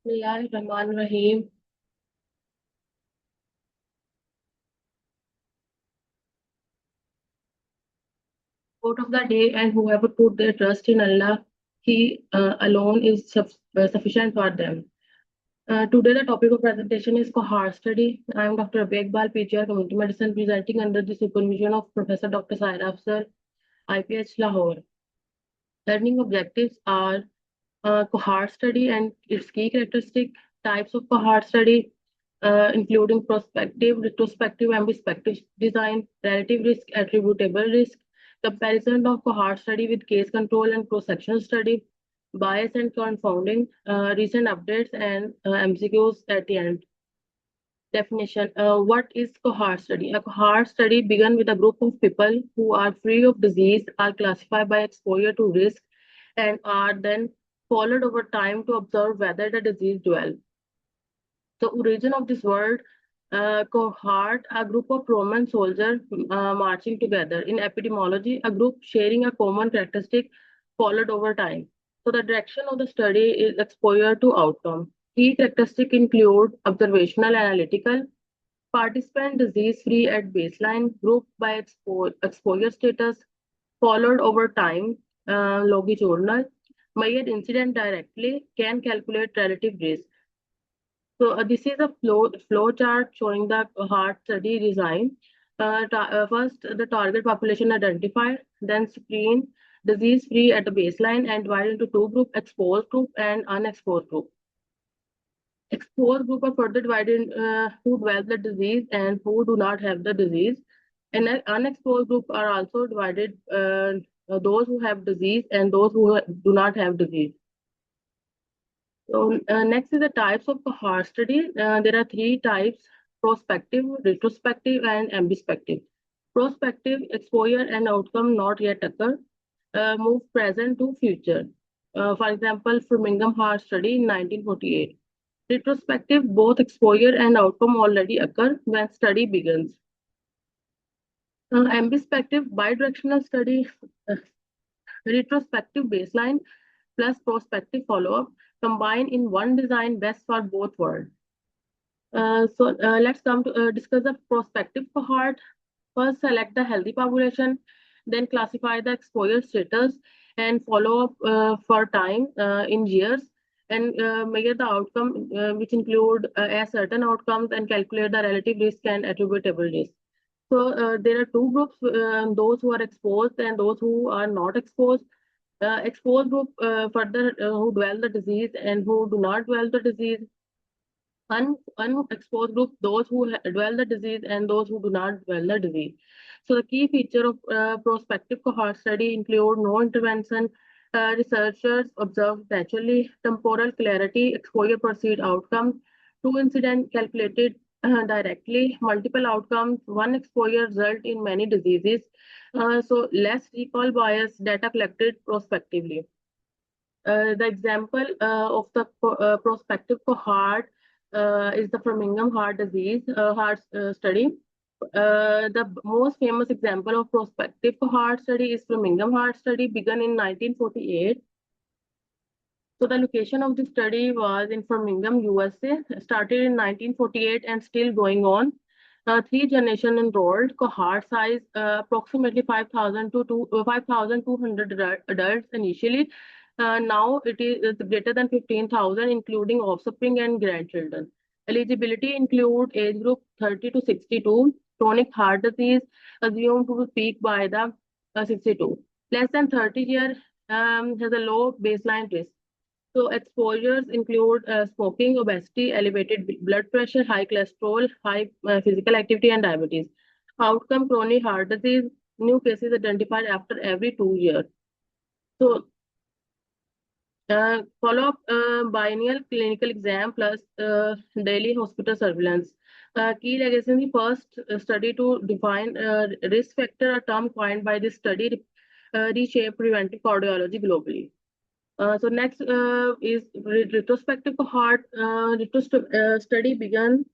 Bismillahirrahmanirrahim. Quote of the day: and whoever put their trust in Allah, He alone is sufficient for them. Today, the topic of presentation is Cohort study. I am Dr. Iqbal, PGR Community Medicine, presenting under the supervision of Professor Dr. Saira Afzal, IPH Lahore. Learning objectives are cohort study and its key characteristic, types of cohort study, including prospective, retrospective, and prospective design, relative risk, attributable risk, comparison of cohort study with case control and cross-sectional study, bias and confounding, recent updates, and MCQs at the end. Definition. What is cohort study? A cohort study began with a group of people who are free of disease, are classified by exposure to risk, and are then followed over time to observe whether the disease develops. The origin of this word cohort, a group of Roman soldiers marching together. In epidemiology, a group sharing a common characteristic followed over time. So the direction of the study is exposure to outcome. Key characteristics include observational, analytical, participant disease-free at baseline, group by exposure status, followed over time, longitudinal, measured incident directly, can calculate relative risk. So this is a flow chart showing the heart study design. First, the target population identified, then screen disease-free at the baseline and divided into two groups, exposed group and unexposed group. Exposed group are further divided who develop the disease and who do not have the disease. And unexposed group are also divided those who have disease and those who do not have disease. So next is the types of cohort study. There are three types: prospective, retrospective, and ambispertive. Prospective, exposure and outcome not yet occur, move present to future. For example, Framingham Heart Study in 1948. Retrospective, both exposure and outcome already occur when study begins. Ambispertive, bidirectional study, retrospective baseline plus prospective follow-up combined in one design, best for both worlds. Let's come to discuss the prospective cohort. First, select the healthy population, then classify the exposure status and follow up for time in years, and measure the outcome, which include certain outcomes, and calculate the relative risk and attributable risk. So there are two groups, those who are exposed and those who are not exposed. Exposed group further who dwell the disease and who do not dwell the disease. Unexposed group, those who dwell the disease and those who do not dwell the disease. So the key feature of prospective cohort study include no intervention, researchers observe naturally, temporal clarity, exposure proceed outcomes, two incident calculated directly, multiple outcomes, one exposure result in many diseases. So less recall bias, data collected prospectively. The example of the prospective cohort is the Framingham heart disease heart study. The most famous example of prospective cohort study is Framingham heart study, begun in 1948. So the location of the study was in Framingham, USA, started in 1948 and still going on. Three generation enrolled, cohort size approximately 5,000 to 5,200 adults initially. Now it is greater than 15,000, including offspring and grandchildren. Eligibility include age group 30 to 62, chronic heart disease assumed to peak by the 62. Less than 30 year has a low baseline risk. So exposures include smoking, obesity, elevated blood pressure, high cholesterol, high physical activity, and diabetes. Outcome: chronic heart disease. New cases identified after every 2 years. So follow-up biennial clinical exam plus daily hospital surveillance. Key legacy: the first study to define risk factor, a term coined by this study, reshape preventive cardiology globally. So next is retrospective cohort. Study began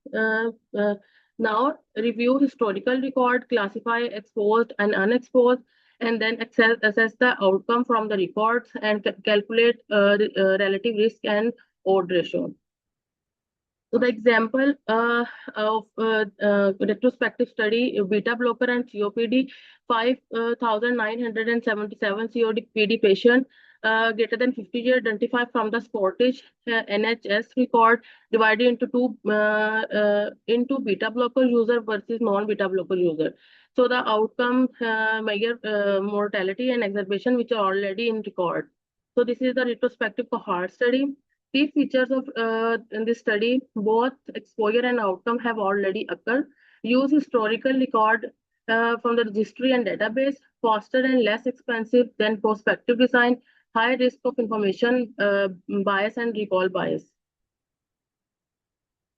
now. Review historical record, classify exposed and unexposed, and then assess the outcome from the records and calculate relative risk and odds ratio. So the example of retrospective study, beta blocker and COPD, 5,977 COPD patient greater than 50 years identified from the Scottish NHS record, divided into beta blocker user versus non-beta blocker user. So the outcome measure mortality and exacerbation, which are already in record. So this is the retrospective cohort study. Key features of in this study, both exposure and outcome have already occurred. Use historical record from the registry and database, faster and less expensive than prospective design, high risk of information bias and recall bias.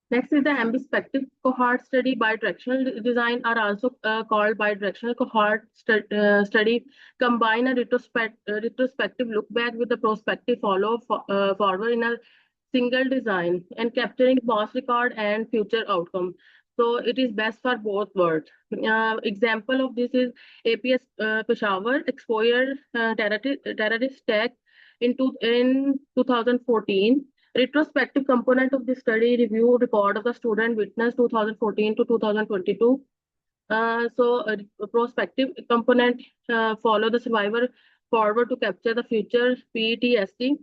Next is the ambidextrous cohort study. Bidirectional design are also called bidirectional cohort study. Combine a retrospective look back with a prospective forward in a single design and capturing past record and future outcome. So it is best for both worlds. Example of this is APS Peshawar exposure terrorist attack in 2014. Retrospective component of the study review record of the student witness 2014 to 2022. A prospective component follow the survivor forward to capture the future PTSD.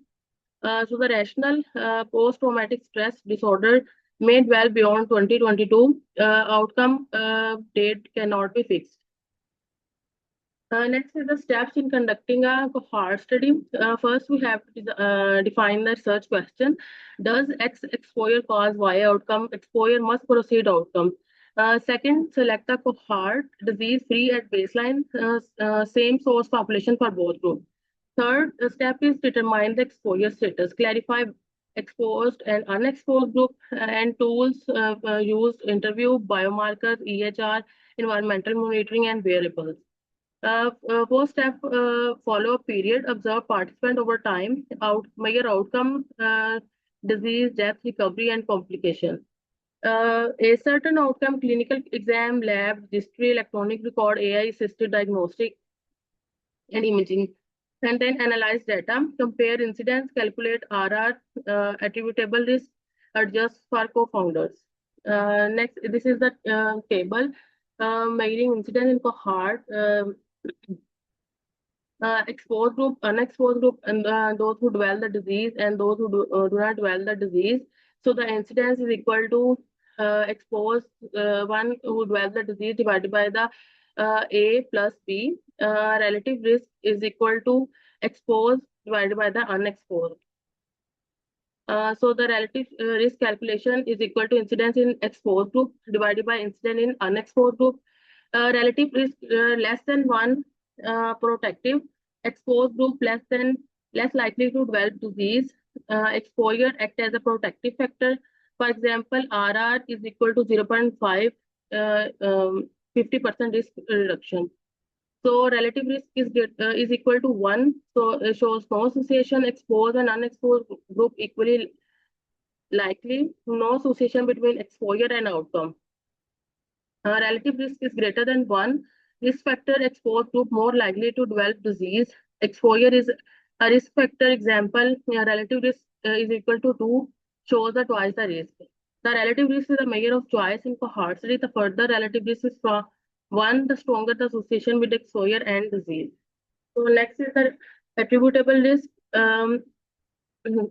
So the rational post-traumatic stress disorder made well beyond 2022. Outcome date cannot be fixed. Next is the steps in conducting a cohort study. First, we have to define the search question. Does X exposure cause Y outcome? Exposure must proceed outcome. Second, select a cohort, disease-free at baseline, same source population for both groups. Third step is determine the exposure status. Clarify exposed and unexposed group and tools used, interview, biomarkers, EHR, environmental monitoring, and wearables. Fourth step, follow-up period, observe participant over time, measure outcome, disease, death, recovery, and complication. A certain outcome, clinical exam, lab, registry, electronic record, AI-assisted diagnostic, and imaging. And then analyze data, compare incidence, calculate RR, attributable risk, adjust for co-founders. Next, this is the table measuring incidence in cohort. Exposed group, unexposed group, and those who dwell the disease and those who do not dwell the disease. So the incidence is equal to exposed one who dwell the disease divided by the A plus B. Relative risk is equal to exposed divided by the unexposed. So the relative risk calculation is equal to incidence in exposed group divided by incidence in unexposed group. Relative risk less than 1, protective. Exposed group less likely to develop disease. Exposure act as a protective factor. For example, RR is equal to 0.5, 50% risk reduction. So relative risk is equal to 1. So it shows no association. Exposed and unexposed group equally likely. No association between exposure and outcome. Relative risk is greater than 1. Risk factor exposed group more likely to develop disease. Exposure is a risk factor. Example, relative risk is equal to 2, shows the twice the risk. The relative risk is a measure of choice in cohort study. The further relative risk is from 1, the stronger the association with exposure and disease. So next is the attributable risk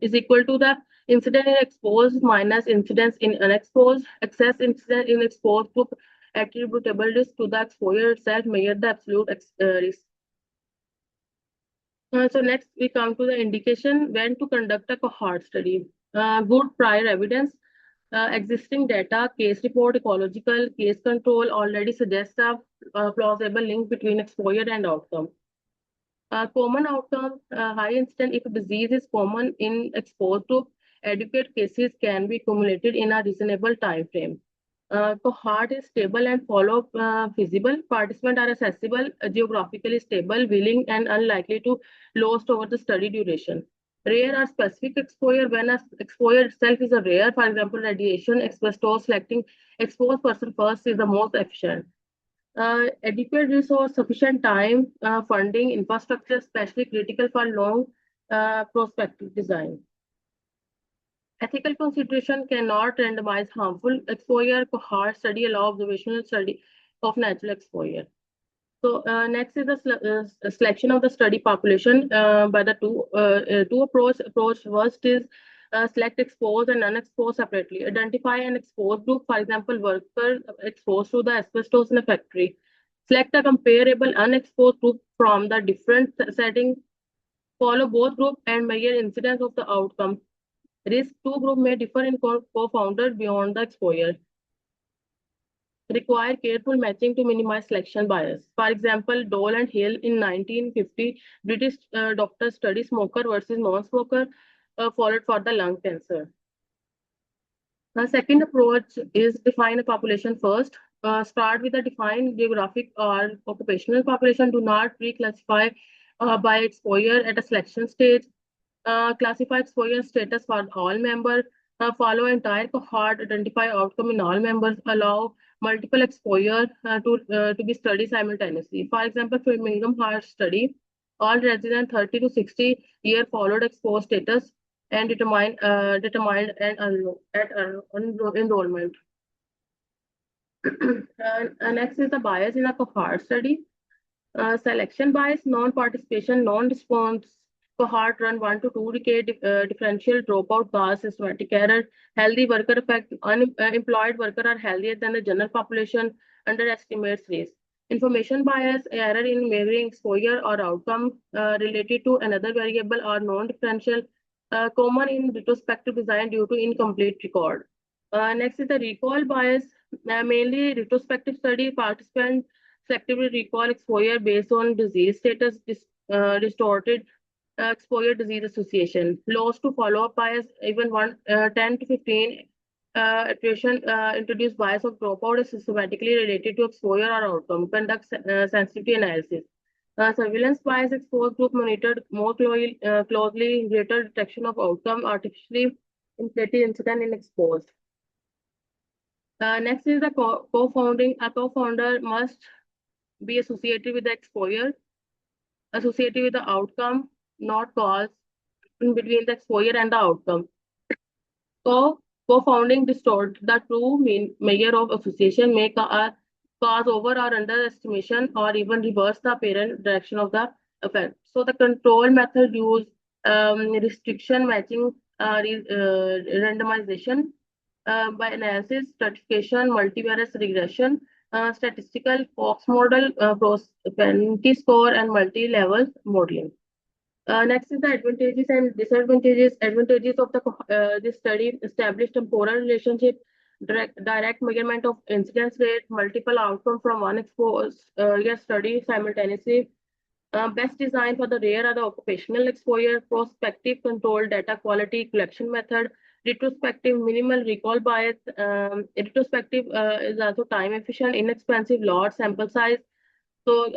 is equal to the incidence in exposed minus incidence in unexposed. Excess incidence in exposed group attributable risk to the exposure itself, measure the absolute risk. So next we come to the indication when to conduct a cohort study. Good prior evidence, existing data, case report, ecological, case control already suggests a plausible link between exposure and outcome. Common outcome, high incidence if disease is common in exposed group, adequate cases can be accumulated in a reasonable time frame. Cohort is stable and follow feasible. Participants are accessible, geographically stable, willing, and unlikely to lost over the study duration. Rare or specific exposure when exposure itself is a rare. For example, radiation, asbestos, selecting exposed person first is the most efficient. Adequate resource, sufficient time, funding, infrastructure, especially critical for long prospective design. Ethical consideration cannot randomize harmful exposure. Cohort study allow observational study of natural exposure. So next is the selection of the study population by the two approach. First is select exposed and unexposed separately. Identify an exposed group, for example, workers exposed to the asbestos in a factory. Select a comparable unexposed group from the different setting. Follow both groups and measure incidence of the outcome. Risk two group may differ in co-founders beyond the exposure. Require careful matching to minimize selection bias. For example, Dole and Hale in 1950, British doctors study smoker versus non-smoker, followed for the lung cancer. The second approach is define a population first. Start with a defined geographic or occupational population. Do not reclassify by exposure at a selection stage. Classify exposure status for all members. Follow entire cohort. Identify outcome in all members. Allow multiple exposure to be studied simultaneously. For example, for Birmingham Heart study, all residents 30 to 60 year followed exposed status and determined and enrollment. Next is the bias in a cohort study. Selection bias, non-participation, non-response. Cohort run 1 to 2 decade, differential dropout cause, systematic error, healthy worker effect, unemployed worker are healthier than the general population, underestimates risk. Information bias, error in measuring exposure or outcome related to another variable or non-differential, common in retrospective design due to incomplete record. Next is the recall bias, mainly retrospective study participants selectively recall exposure based on disease status, distorted exposure disease association, loss to follow-up bias, even 10 to 15 iteration introduce bias of dropout is systematically related to exposure or outcome, conduct sensitivity analysis. Surveillance bias exposed group monitored more closely, greater detection of outcome, artificially inflated incident in exposed. Next is the co-founding. A co-founder must be associated with the exposure, associated with the outcome, not cause in between the exposure and the outcome. Co-founding distort the true measure of association, make a cause over or underestimation, or even reverse the apparent direction of the effect. So the control method use restriction matching randomization by analysis, stratification, multivariate regression, statistical Fox model, propensity score, and multi-level modeling. Next is the advantages and disadvantages. Advantages of this study: established temporal relationship, direct measurement of incidence rate, multiple outcome from one exposed study simultaneously. Best design for the rare or the occupational exposure, prospective control data quality collection method, retrospective minimal recall bias. Retrospective is also time efficient, inexpensive, large sample size. So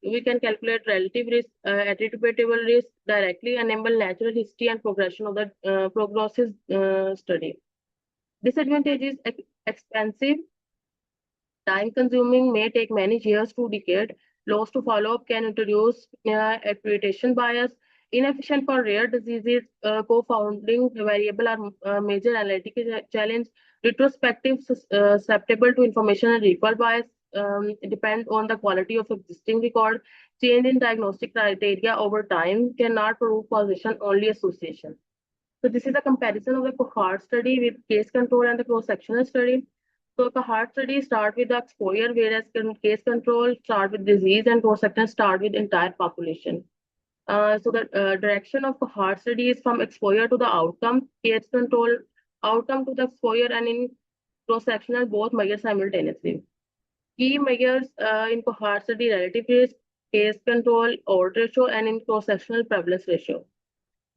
we can calculate relative risk, attributable risk directly, enable natural history and progression of the prognosis study. Disadvantages: expensive, time consuming, may take many years to decade. Loss to follow-up can introduce accreditation bias. Inefficient for rare diseases, co-founding variable are major analytical challenge. Retrospective, susceptible to information and recall bias, depend on the quality of existing record. Change in diagnostic criteria over time cannot prove causation, only association. So this is a comparison of the cohort study with case control and the cross-sectional study. So cohort study start with the exposure, whereas case control start with disease and cross-sectional start with entire population. So the direction of cohort study is from exposure to the outcome, case control, outcome to the exposure, and in cross-sectional both measures simultaneously. Key measures in cohort study: relative risk, case control, odds ratio, and in cross-sectional prevalence ratio.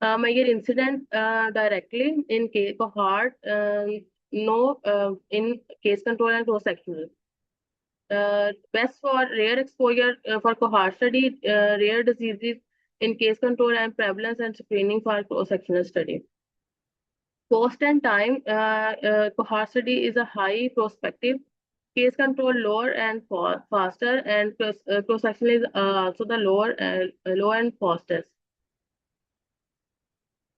Measure incident directly in case cohort, no in case control and cross-sectional. Best for rare exposure for cohort study, rare diseases in case control and prevalence and screening for cross-sectional study. Cost and time, cohort study is a high prospective, case control lower and faster, and cross-sectional is also the lower and fastest.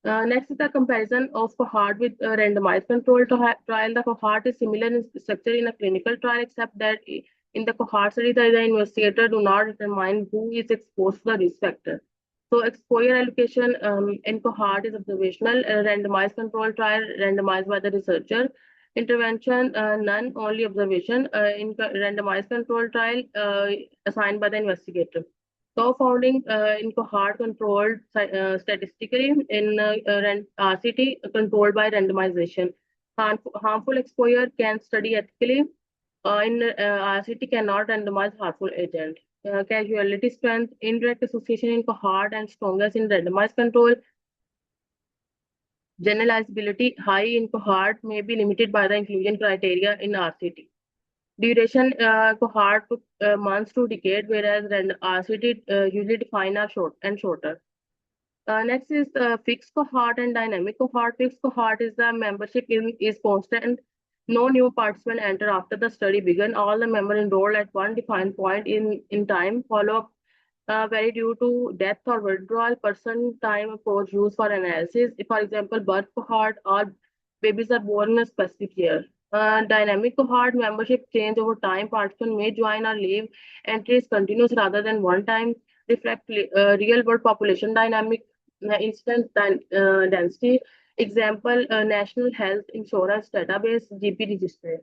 Next is the comparison of cohort with a randomized control trial. The cohort is similar in structure in a clinical trial, except that in the cohort study, the investigator do not determine who is exposed to the risk factor. So exposure allocation in cohort is observational. A randomized control trial randomized by the researcher. Intervention, none, only observation. In randomized control trial, assigned by the investigator. Co-founding in cohort controlled statistically in RCT controlled by randomization. Harmful exposure can study ethically. In RCT cannot randomize harmful agent. Casualty strength, indirect association in cohort and strongest in randomized control. Generalizability high in cohort may be limited by the inclusion criteria in RCT. Duration cohort took months to decade, whereas RCT usually define are short and shorter. Next is fixed cohort and dynamic cohort. Fixed cohort is the membership is constant. No new participant enter after the study began. All the members enroll at one defined point in time. Follow-up vary due to death or withdrawal. Person time approach used for analysis. If, for example, birth cohort or babies are born in a specific year. Dynamic cohort membership change over time. Participant may join or leave. Entry is continuous rather than one time. Reflect real world population dynamic instance density. Example, National Health Insurance Database, GP Register.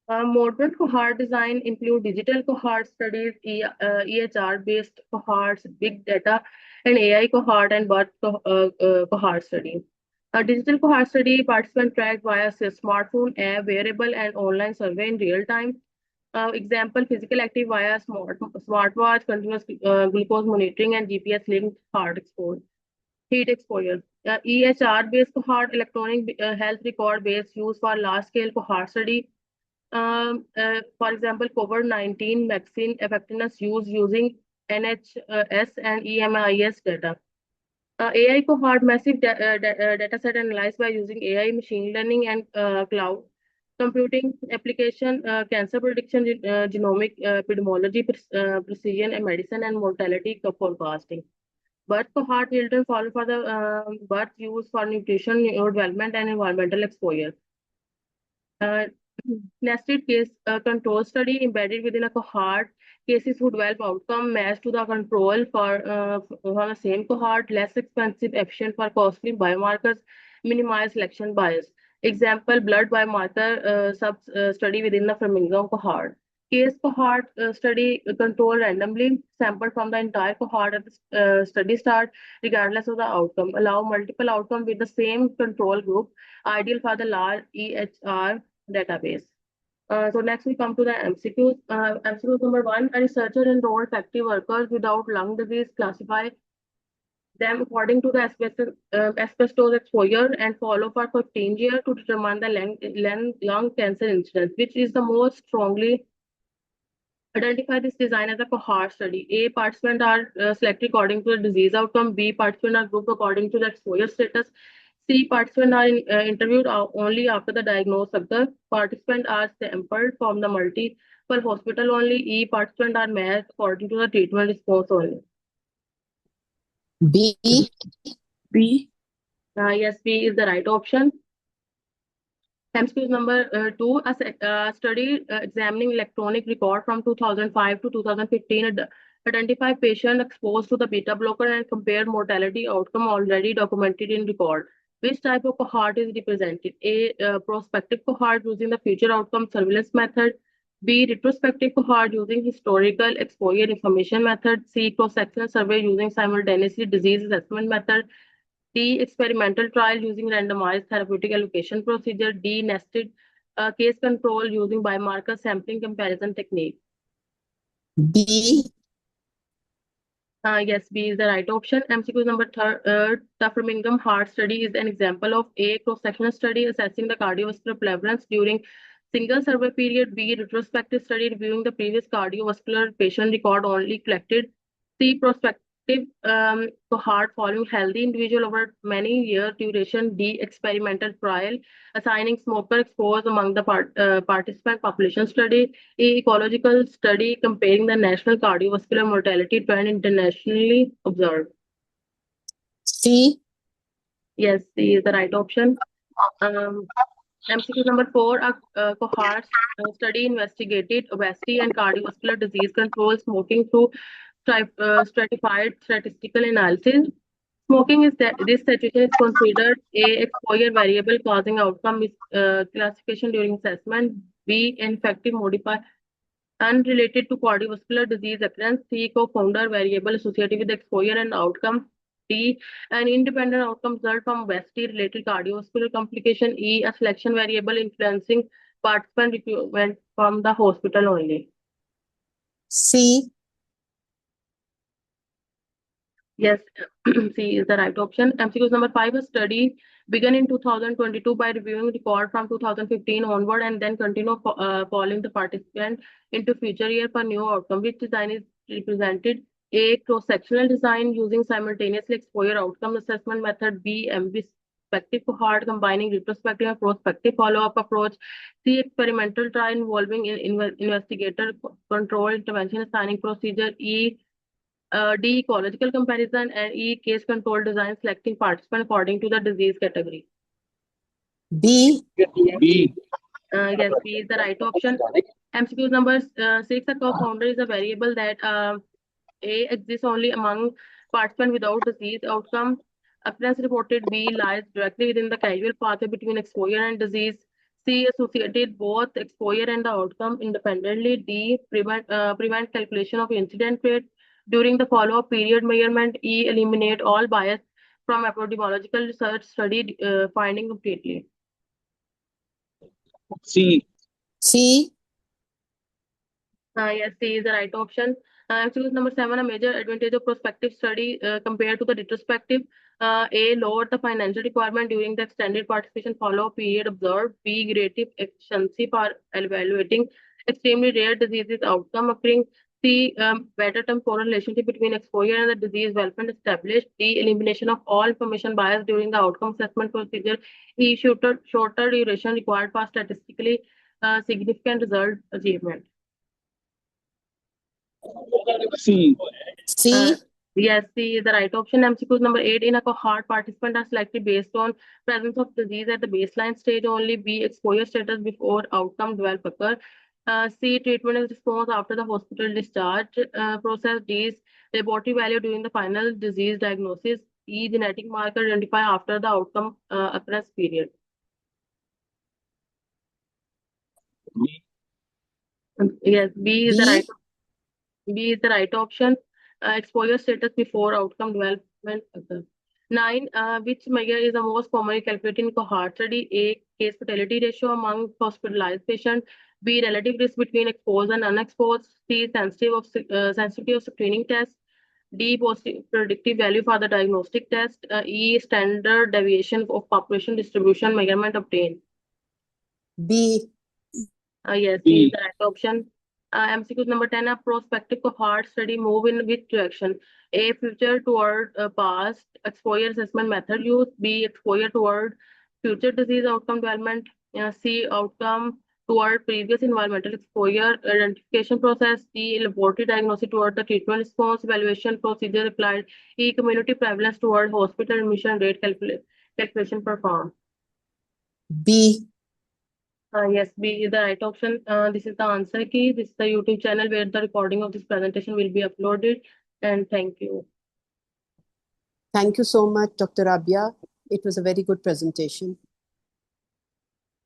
Modern cohort design include digital cohort studies, EHR-based cohorts, big data, and AI cohort and birth cohort study. A digital cohort study, participant tracked via smartphone, app, wearable, and online survey in real time. Example, physical active via smartwatch, continuous glucose monitoring, and GPS-linked heat exposure. EHR-based cohort, electronic health record-based used for large-scale cohort study. For example, COVID-19 vaccine effectiveness using NHS and EMIS data. AI cohort, massive data set analyzed by using AI, machine learning, and cloud computing application, cancer prediction, genomic epidemiology, precision and medicine, and mortality forecasting. Birth cohort children follow for the birth use for nutrition, neurodevelopment, and environmental exposure. Uh, Nested case control study embedded within a cohort. Cases who develop outcome matched to the control for the same cohort, less expensive, efficient for costly biomarkers, minimize selection bias. Example, blood biomarker sub study within the Framingham cohort. Case cohort study control randomly, sampled from the entire cohort at the study start, regardless of the outcome. Allow multiple outcome with the same control group, ideal for the large EHR database. So next we come to the MCQs. MCQ number one, a researcher enrolled factory workers without lung disease, classify them according to the asbestos exposure and follow for 15 years to determine the lung cancer incidence, which is the most strongly identify this design as a cohort study. A, participants are selected according to the disease outcome. B, participants are grouped according to the exposure status. C, participants are interviewed only after the diagnosis occurs. Participants are sampled from the multiple hospital only. E, participants are matched according to the treatment response only. B. B. Yes, B is the right option. MCQ number two, a study examining electronic record from 2005 to 2015 identify patient exposed to the beta blocker and compare mortality outcome already documented in record. Which type of cohort is represented? A, prospective cohort using the future outcome surveillance method. B, retrospective cohort using historical exposure information method. C, cross-sectional survey using simultaneously disease assessment method. D, experimental trial using randomized therapeutic allocation procedure. D, nested case control using biomarker sampling comparison technique. B. Yes, B is the right option. MCQ number third, the Framingham heart study is an example of A, cross-sectional study assessing the cardiovascular prevalence during single survey period. B, retrospective study reviewing the previous cardiovascular patient record only collected. C, prospective cohort following healthy individual over many year duration. D, experimental trial assigning smoker exposed among the participant population study. E, ecological study comparing the national cardiovascular mortality trend internationally observed. C, Yes, C is the right option. MCQ number 4, a cohort study investigated obesity and cardiovascular disease control smoking through stratified statistical analysis. Smoking is that this situation is considered a exposure variable causing outcome classification during assessment. B, infective modifier unrelated to cardiovascular disease occurrence. C, co-founder variable associated with exposure and outcome. D, an independent outcome result from obesity related cardiovascular complication. E, a selection variable influencing participant recruitment from the hospital only. C, Yes, C is the right option. MCQ number 5, a study began in 2022 by reviewing record from 2015 onward and then continue following the participant into future year for new outcome. Which design is represented? A, cross-sectional design using simultaneously exposure outcome assessment method. B, ambidextrous cohort combining retrospective and prospective follow-up approach. C, experimental trial involving investigator control intervention assigning procedure. D, ecological comparison, and E, case control design selecting participant according to the disease category. B, B. Yes, B is the right option. MCQ number 6, a co-founder is a variable that A exists only among participants without disease outcome. Occurrence reported. B lies directly within the causal pathway between exposure and disease. C, associated both exposure and the outcome independently. D, prevent calculation of incident rate during the follow-up period measurement. E, eliminate all bias from epidemiological research study finding completely. C. C, Yes, C is the right option. MCQ number 7, a major advantage of prospective study compared to the retrospective. A, lower the financial requirement during the extended participation follow-up period observed. B, greater efficiency for evaluating extremely rare diseases outcome occurring. C, better temporal relationship between exposure and the disease development established. D, elimination of all information bias during the outcome assessment procedure. E, shorter duration required for statistically significant result achievement. C. C, Yes, C is the right option. MCQ number 8, in a cohort, participants are selected based on presence of disease at the baseline stage only. B, exposure status before outcome develop occur. C, treatment and response after the hospital discharge process. D, laboratory value during the final disease diagnosis. E, genetic marker identify after the outcome occurrence period. B. Yes, B is the right B, B is the right option. Exposure status before outcome development occurs. 9. Which measure is the most commonly calculated in cohort study? A, case fatality ratio among hospitalized patients. B, relative risk between exposed and unexposed. C, sensitivity of screening test. D, positive predictive value for the diagnostic test. E, standard deviation of population distribution measurement obtained. B, Yes, B. C is the right option. MCQ number 10, a prospective cohort study move in which direction? A, future toward past exposure assessment method use. B, exposure toward future disease outcome development. C, outcome toward previous environmental exposure identification process. D, laboratory diagnosis toward the treatment response evaluation procedure applied. E, community prevalence toward hospital admission rate calculation performed. B. Yes, B is the right option. This is the answer key. This is the YouTube channel where the recording of this presentation will be uploaded. And thank you. Thank you so much, Dr. Rabbia. It was a very good presentation.